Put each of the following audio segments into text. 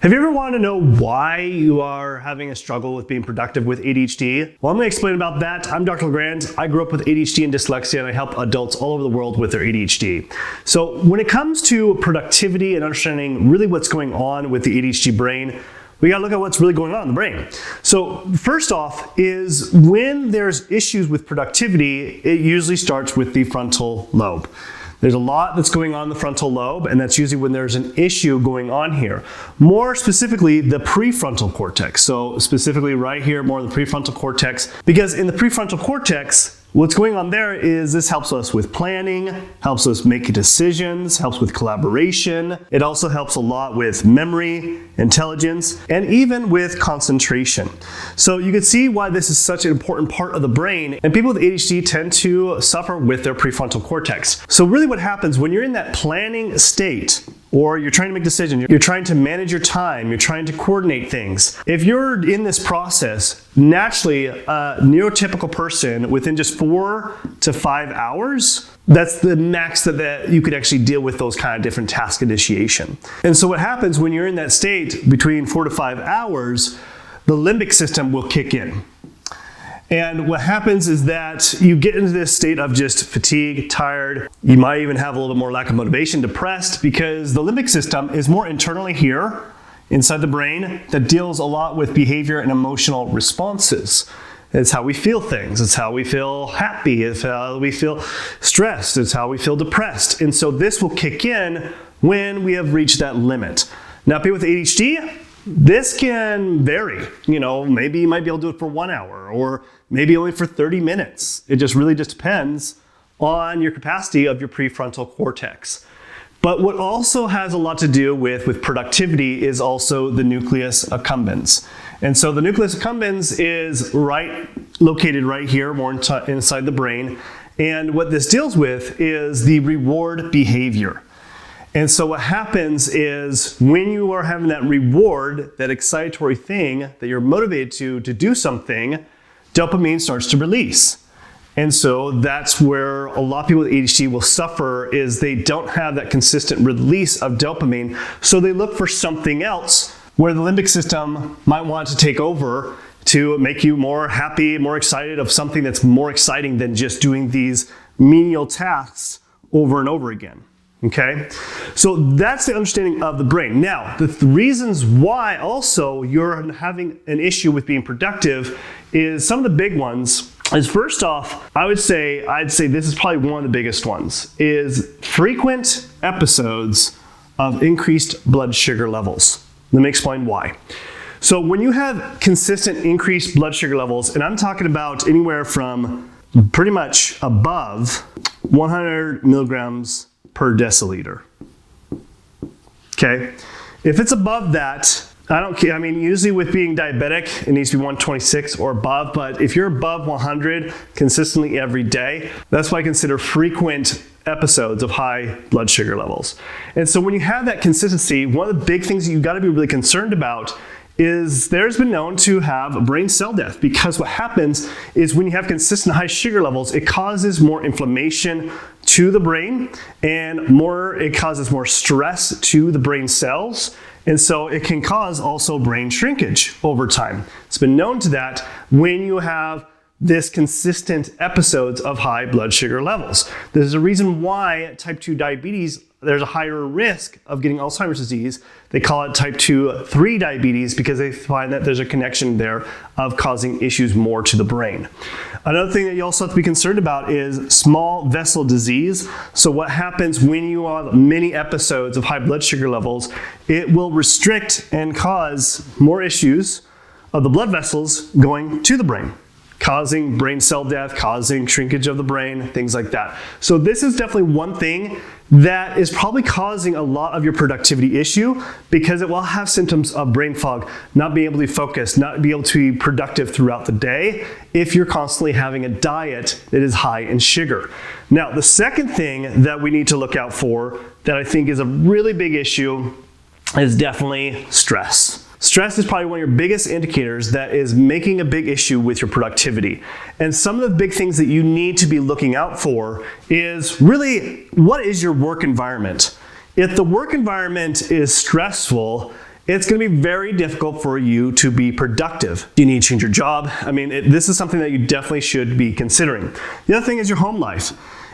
Have you ever wanted to know why you are having a struggle with being productive with ADHD? Well, I'm going to explain about that. I'm Dr. LeGrand. I grew up with ADHD and dyslexia, and I help adults all over the world with their ADHD. So when it comes to productivity and understanding really what's going on with the ADHD brain, we got to look at what's really going on in the brain. So first off is when there's issues with productivity, it usually starts with the frontal lobe. There's a lot that's going on in the frontal lobe, and that's usually when there's an issue going on here. More specifically, the prefrontal cortex. So specifically right here, more the prefrontal cortex, because in the prefrontal cortex, what's going on there is this helps us with planning, helps us make decisions, helps with collaboration. It also helps a lot with memory, intelligence, and even with concentration. So you can see why this is such an important part of the brain, and people with ADHD tend to suffer with their prefrontal cortex. So really what happens when you're in that planning state, or you're trying to make decisions, you're trying to manage your time, you're trying to coordinate things. If you're in this process, naturally, a neurotypical person within just 4 to 5 hours, that's the max that you could actually deal with those kind of different task initiation. And so what happens when you're in that state between 4 to 5 hours, the limbic system will kick in. And what happens is that you get into this state of just fatigue, tired. You might even have a little bit more lack of motivation, depressed, because the limbic system is more internally here inside the brain that deals a lot with behavior and emotional responses. It's how we feel things. It's how we feel happy. It's how we feel stressed. It's how we feel depressed. And so this will kick in when we have reached that limit. Now, people with ADHD, this can vary. Maybe you might be able to do it for 1 hour or maybe only for 30 minutes. It just really depends on your capacity of your prefrontal cortex. But what also has a lot to do with productivity is also the nucleus accumbens. And so the nucleus accumbens is located right here, more inside the brain. And what this deals with is the reward behavior. And so what happens is when you are having that reward, that excitatory thing that you're motivated to do something, dopamine starts to release. And so that's where a lot of people with ADHD will suffer, is they don't have that consistent release of dopamine. So they look for something else where the limbic system might want to take over to make you more happy, more excited of something that's more exciting than just doing these menial tasks over and over again. Okay, so that's the understanding of the brain. Now, the reasons why also you're having an issue with being productive is some of the big ones. Is first off, I'd say this is probably one of the biggest ones, is frequent episodes of increased blood sugar levels. Let me explain why. So when you have consistent increased blood sugar levels, and I'm talking about anywhere from pretty much above 100 milligrams per deciliter. Okay, if it's above that, I don't care. Usually with being diabetic, it needs to be 126 or above, but if you're above 100 consistently every day, that's why I consider frequent episodes of high blood sugar levels. And so when you have that consistency, one of the big things that you've got to be really concerned about is there's been known to have brain cell death, because what happens is when you have consistent high sugar levels, it causes more inflammation to the brain, and it causes more stress to the brain cells. And so it can cause also brain shrinkage over time. It's been known to that when you have this consistent episodes of high blood sugar levels. There's a reason why type 2 diabetes, there's a higher risk of getting Alzheimer's disease. They call it type 2/3 diabetes because they find that there's a connection there of causing issues more to the brain. Another thing that you also have to be concerned about is small vessel disease. So what happens when you have many episodes of high blood sugar levels, it will restrict and cause more issues of the blood vessels going to the brain, causing brain cell death, causing shrinkage of the brain, things like that. So this is definitely one thing that is probably causing a lot of your productivity issue, because it will have symptoms of brain fog, not being able to focus, not be able to be productive throughout the day if you're constantly having a diet that is high in sugar. Now, the second thing that we need to look out for that I think is a really big issue is definitely stress. Stress is probably one of your biggest indicators that is making a big issue with your productivity. And some of the big things that you need to be looking out for is really, what is your work environment? If the work environment is stressful it's going to be very difficult for you to be productive. You need to change your job. I mean, this is something that you definitely should be considering. The other thing is your home life.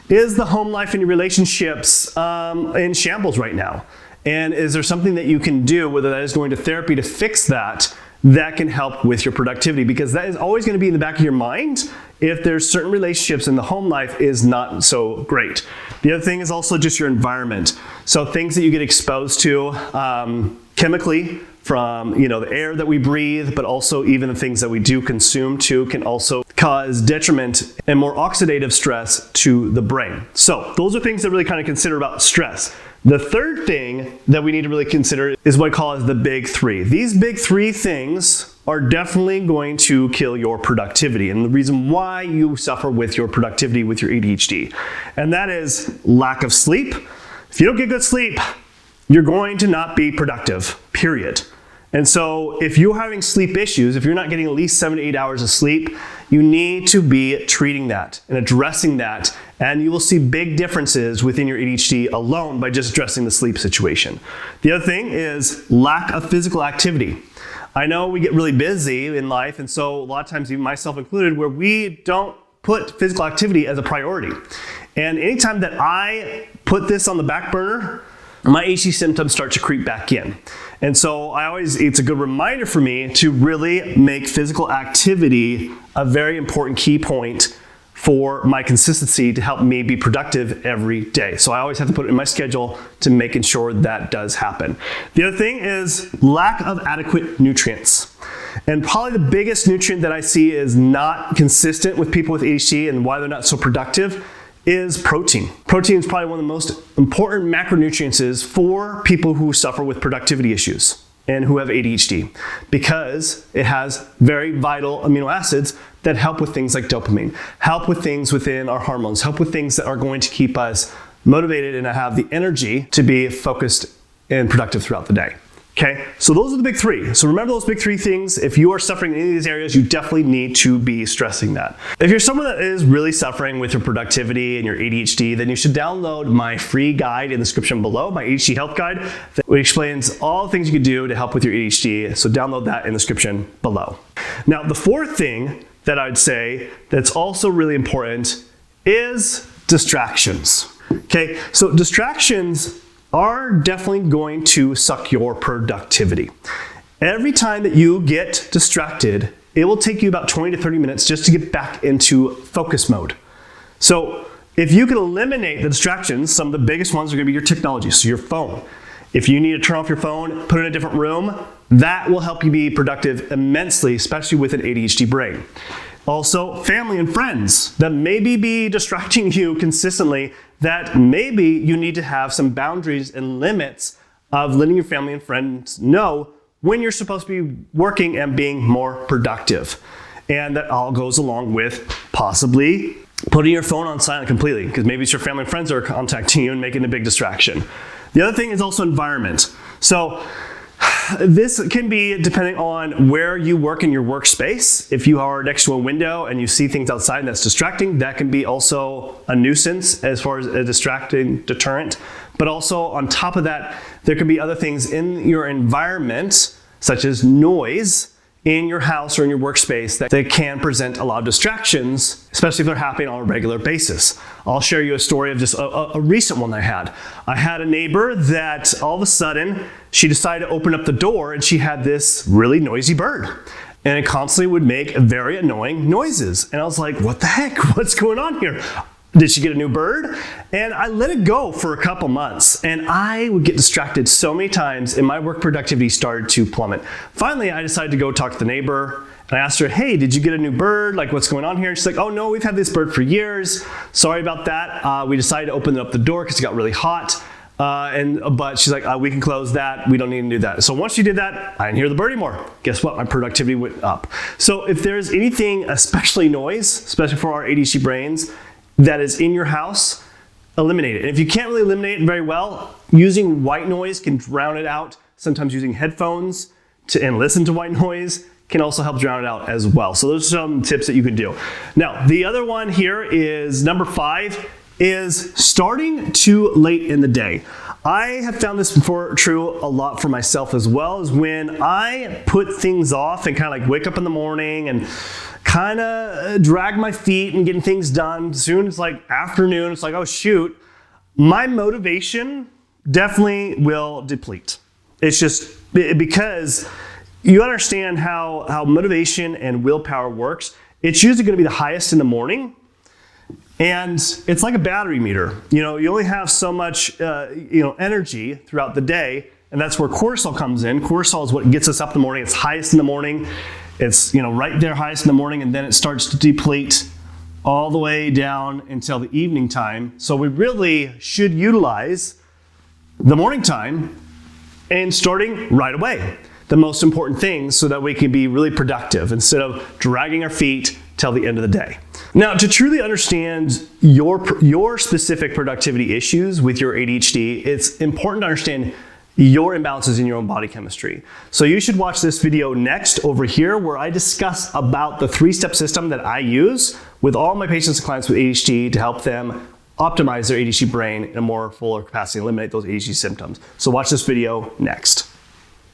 Is the home life and your relationships in shambles right now? And is there something that you can do, whether that is going to therapy, to fix that can help with your productivity? Because that is always going to be in the back of your mind if there's certain relationships and the home life is not so great. The other thing is also just your environment. So things that you get exposed to chemically from the air that we breathe, but also even the things that we do consume too can also cause detriment and more oxidative stress to the brain. So those are things to really kind of consider about stress. The third thing that we need to really consider is what I call the big three. These big three things are definitely going to kill your productivity, and the reason why you suffer with your productivity with your ADHD. And that is lack of sleep. If you don't get good sleep, you're going to not be productive, period. And so if you're having sleep issues, if you're not getting at least 7 to 8 hours of sleep, you need to be treating that and addressing that. And you will see big differences within your ADHD alone by just addressing the sleep situation. The other thing is lack of physical activity. I know we get really busy in life, and so a lot of times, even myself included, where we don't put physical activity as a priority. And anytime that I put this on the back burner, my ADHD symptoms start to creep back in. And so it's a good reminder for me to really make physical activity a very important key point for my consistency to help me be productive every day. So I always have to put it in my schedule to making sure that does happen. The other thing is lack of adequate nutrients. And probably the biggest nutrient that I see is not consistent with people with ADHD and why they're not so productive is protein. Protein is probably one of the most important macronutrients for people who suffer with productivity issues and who have ADHD, because it has very vital amino acids that help with things like dopamine, help with things within our hormones, help with things that are going to keep us motivated and have the energy to be focused and productive throughout the day. Okay, so those are the big three. So remember those big three things. If you are suffering in any of these areas, you definitely need to be stressing that. If you're someone that is really suffering with your productivity and your ADHD, then you should download my free guide in the description below, my ADHD health guide, that explains all the things you can do to help with your ADHD. So download that in the description below. Now, the fourth thing that I'd say that's also really important is distractions. Okay, so distractions are definitely going to suck your productivity. Every time that you get distracted, it will take you about 20 to 30 minutes just to get back into focus mode. So if you can eliminate the distractions, some of the biggest ones are going to be your technology, so your phone. If you need to turn off your phone, put it in a different room, that will help you be productive immensely, especially with an ADHD brain. Also, family and friends that maybe be distracting you consistently, that maybe you need to have some boundaries and limits of letting your family and friends know when you're supposed to be working and being more productive. And that all goes along with possibly putting your phone on silent completely, because maybe it's your family and friends that are contacting you and making a big distraction. The other thing is also environment. So this can be depending on where you work in your workspace. If you are next to a window and you see things outside and that's distracting, that can be also a nuisance as far as a distracting deterrent. But also on top of that, there could be other things in your environment, such as noise in your house or in your workspace, that they can present a lot of distractions, especially if they're happening on a regular basis. I'll share you a story of just a recent one I had. I had a neighbor that all of a sudden, she decided to open up the door and she had this really noisy bird. And it constantly would make very annoying noises. And I was like, what the heck? What's going on here? Did she get a new bird? And I let it go for a couple months, and I would get distracted so many times and my work productivity started to plummet. Finally, I decided to go talk to the neighbor, and I asked her, hey, did you get a new bird? Like, what's going on here? And she's like, oh no, we've had this bird for years. Sorry about that. We decided to open up the door because it got really hot. But she's like, we can close that. We don't need to do that. So once she did that, I didn't hear the bird anymore. Guess what? My productivity went up. So if there's anything, especially noise, especially for our ADHD brains, that is in your house, eliminate it. And if you can't really eliminate it very well, using white noise can drown it out. Sometimes using headphones and listen to white noise can also help drown it out as well. So those are some tips that you can do. Now, the other one here is number 5, is starting too late in the day. I have found this true a lot for myself as well, is when I put things off and kind of like wake up in the morning and kind of drag my feet and getting things done. Soon it's like afternoon, it's like, oh shoot, my motivation definitely will deplete. It's just because you understand how motivation and willpower works. It's usually going to be the highest in the morning. And it's like a battery meter. You only have so much energy throughout the day, and that's where cortisol comes in. Cortisol is what gets us up in the morning. It's highest in the morning. It's right there highest in the morning, and then it starts to deplete all the way down until the evening time. So we really should utilize the morning time and starting right away. The most important things so that we can be really productive instead of dragging our feet till the end of the day. Now, to truly understand your specific productivity issues with your ADHD, it's important to understand your imbalances in your own body chemistry. So you should watch this video next over here where I discuss about the 3-step system that I use with all my patients and clients with ADHD to help them optimize their ADHD brain in a more fuller capacity, eliminate those ADHD symptoms. So watch this video next.